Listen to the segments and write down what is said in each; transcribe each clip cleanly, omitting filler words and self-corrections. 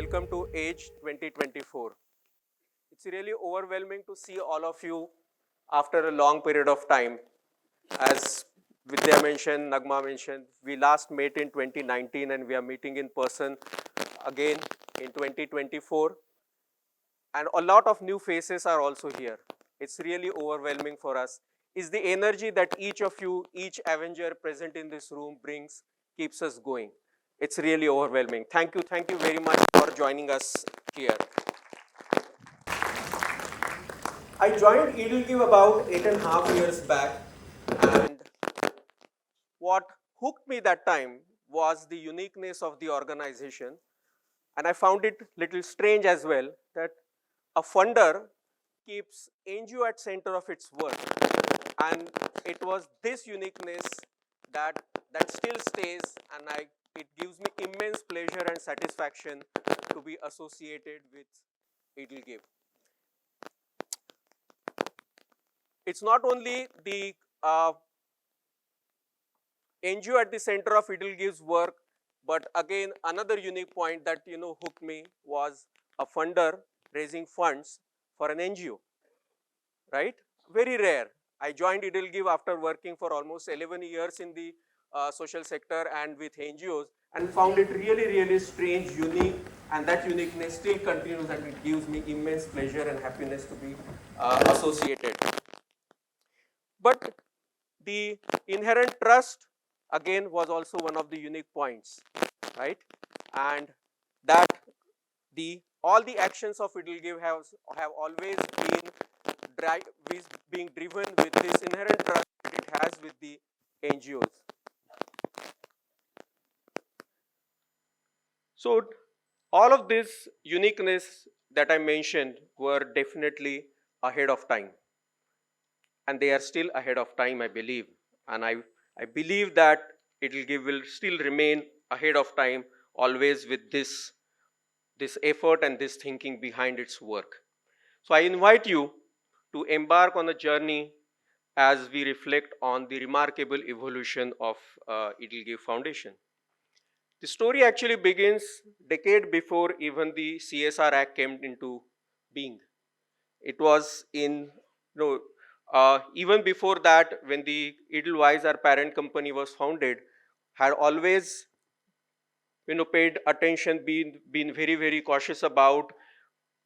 welcome to Age 2024. It's really overwhelming to see all of you after a long period of time. As Vidya mentioned, Nagma mentioned, we last met in 2019 and we are meeting in person again in 2024. And a lot of new faces are also here. It's really overwhelming for us. Is the energy that each of you, each Avenger present in this room brings, keeps us going. It's really overwhelming. Thank you very much for joining us here. I joined EdelGive about 8.5 years back, and what hooked me that time was the uniqueness of the organization, and I found it little strange as well that a funder keeps NGO at center of its work, and it was this uniqueness that still stays, and it gives me immense pleasure and satisfaction to be associated with EdelGive. It's not only the NGO at the center of EdelGive's work, but again another unique point that hooked me was a funder raising funds for an NGO, right? Very rare. I joined EdelGive after working for almost 11 years in the social sector and with NGOs, and found it really strange, unique, and that uniqueness still continues, and it gives me immense pleasure and happiness to be associated. But the inherent trust again was also one of the unique points, right? And that all the actions of EdelGive have always being driven with this inherent trust that it has with the NGOs. So all of this uniqueness that I mentioned were definitely ahead of time, and they are still ahead of time, I believe. And I believe that EdelGive will still remain ahead of time, always with this effort and this thinking behind its work. So I invite you to embark on a journey as we reflect on the remarkable evolution of EdelGive Foundation. The story actually begins decade before even the CSR Act came into being. It was in, even before that, when the EdelWize, our parent company, was founded, had always paid attention, been very cautious about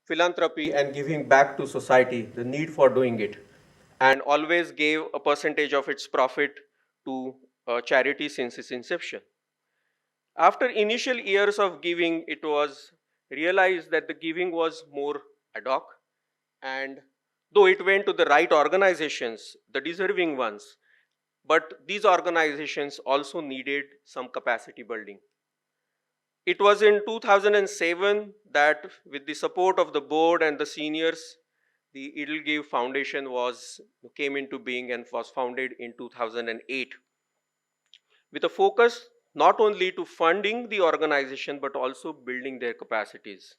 philanthropy and giving back to society, the need for doing it, and always gave a percentage of its profit to charity since its inception. After initial years of giving, it was realized that the giving was more ad hoc, and though it went to the right organizations, the deserving ones, but these organizations also needed some capacity building. It was in 2007 that, with the support of the board and the seniors, the EdelGive Foundation came into being and was founded in 2008, with a focus not only to funding the organization but also building their capacities.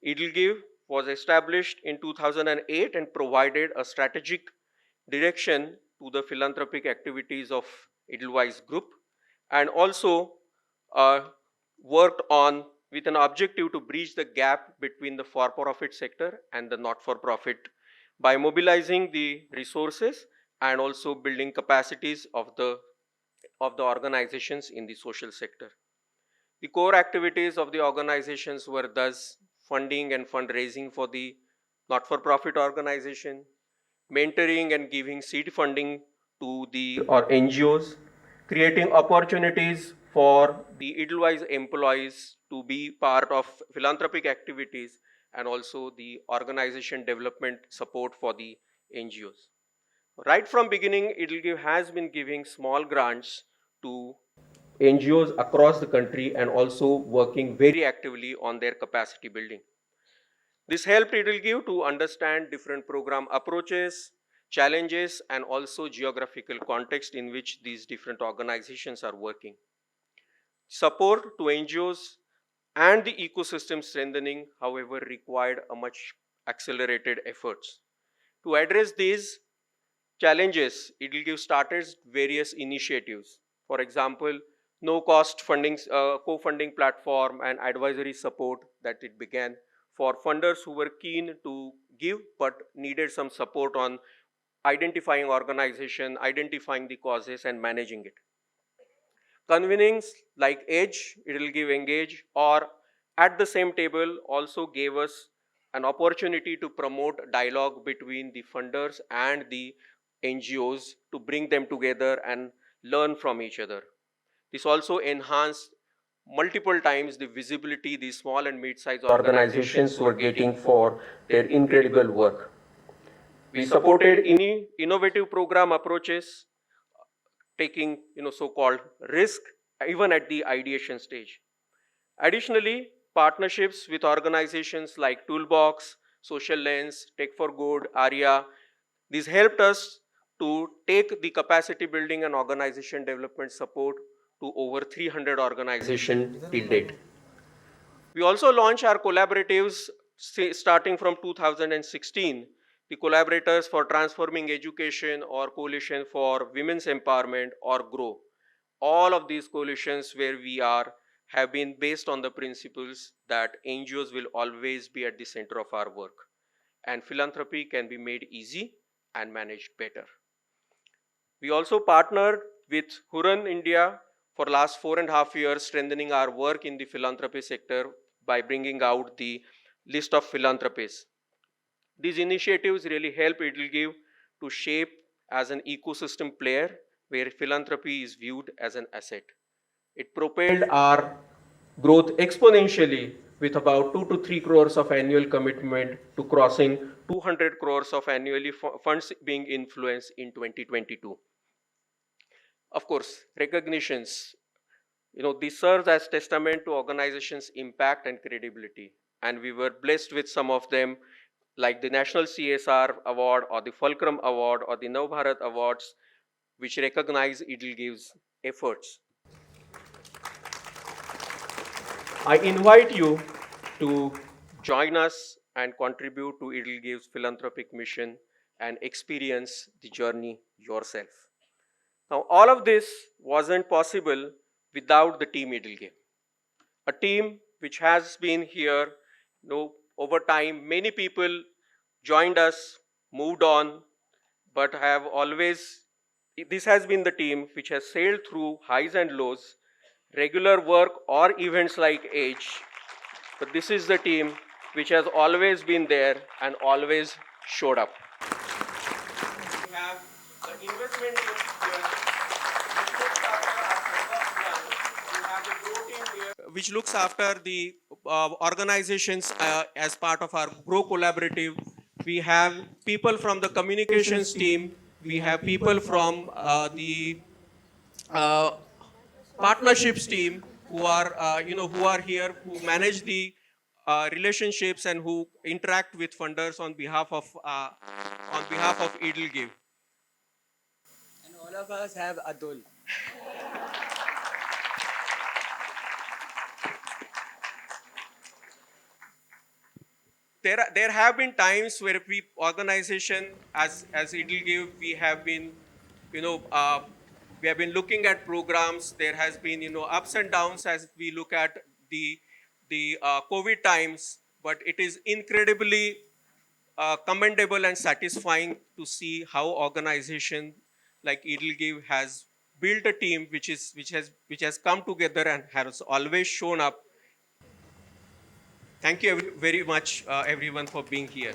EdelGive was established in 2008 and provided a strategic direction to the philanthropic activities of EdelWize Group, and also worked on with an objective to bridge the gap between the for-profit sector and the not-for-profit by mobilizing the resources and also building capacities of the organizations in the social sector. The core activities of the organizations were thus funding and fundraising for the not-for-profit organization, mentoring and giving seed funding to the NGOs, creating opportunities for the EdelWize employees to be part of philanthropic activities, and also the organization development support for the NGOs. Right from beginning, EdelGive has been giving small grants to NGOs across the country and also working very actively on their capacity building. This helped EdelGive to understand different program approaches, challenges, and also geographical context in which these different organizations are working. Support to NGOs and the ecosystem strengthening, however, required a much accelerated efforts. To address these challenges, EdelGive started various initiatives. For example, no-cost funding, co-funding platform and advisory support that it began for funders who were keen to give but needed some support on identifying organization, identifying the causes and managing it. Convenings like Edge, EdelGive Engage, or at the same table also gave us an opportunity to promote dialogue between the funders and the NGOs to bring them together and learn from each other. This also enhanced multiple times the visibility these small and mid-sized organizations were getting for their incredible work. We supported innovative program approaches, taking so-called risk even at the ideation stage. Additionally, partnerships with organizations like Toolbox, Social Lens, Tech for Good, ARIA, these helped us to take the capacity building and organization development support to over 300 organizations till date. We also launched our collaboratives starting from 2016, the collaborators for transforming education or coalition for women's empowerment or GROW. All of these coalitions where we are have been based on the principles that NGOs will always be at the center of our work and philanthropy can be made easy and managed better. We also partnered with Huron India for last 4.5 years, strengthening our work in the philanthropy sector by bringing out the list of philanthropists. These initiatives really help EdelGive to shape as an ecosystem player where philanthropy is viewed as an asset. It propelled our growth exponentially with about 2 to 3 crores of annual commitment to crossing 200 crores of annually funds being influenced in 2022. Of course, recognitions, this serves as testament to organizations' impact and credibility. And we were blessed with some of them, like the National CSR Award or the Fulcrum Award or the Nav Bharat Awards, which recognize EdelGive's efforts. I invite you to join us and contribute to EdelGive's philanthropic mission and experience the journey yourself. Now, all of this wasn't possible without the team EdelGive, a team which has been here over time. Many people joined us, moved on, but have always, this has been the team which has sailed through highs and lows, regular work or events like Age, but this is the team which has always been there and always showed up. We have the investment team here, which looks after the organizations as part of our GROW collaborative. We have people from the communications team. We have people from the partnerships team who are here, who manage the relationships and who interact with funders on behalf of EdelGive. And all of us have Atul. There have been times where organization as EdelGive, we have been looking at programs. There has been ups and downs as we look at the COVID times, but it is incredibly commendable and satisfying to see how organization like EdelGive has built a team which has come together and has always shown up. Thank you very much, everyone, for being here.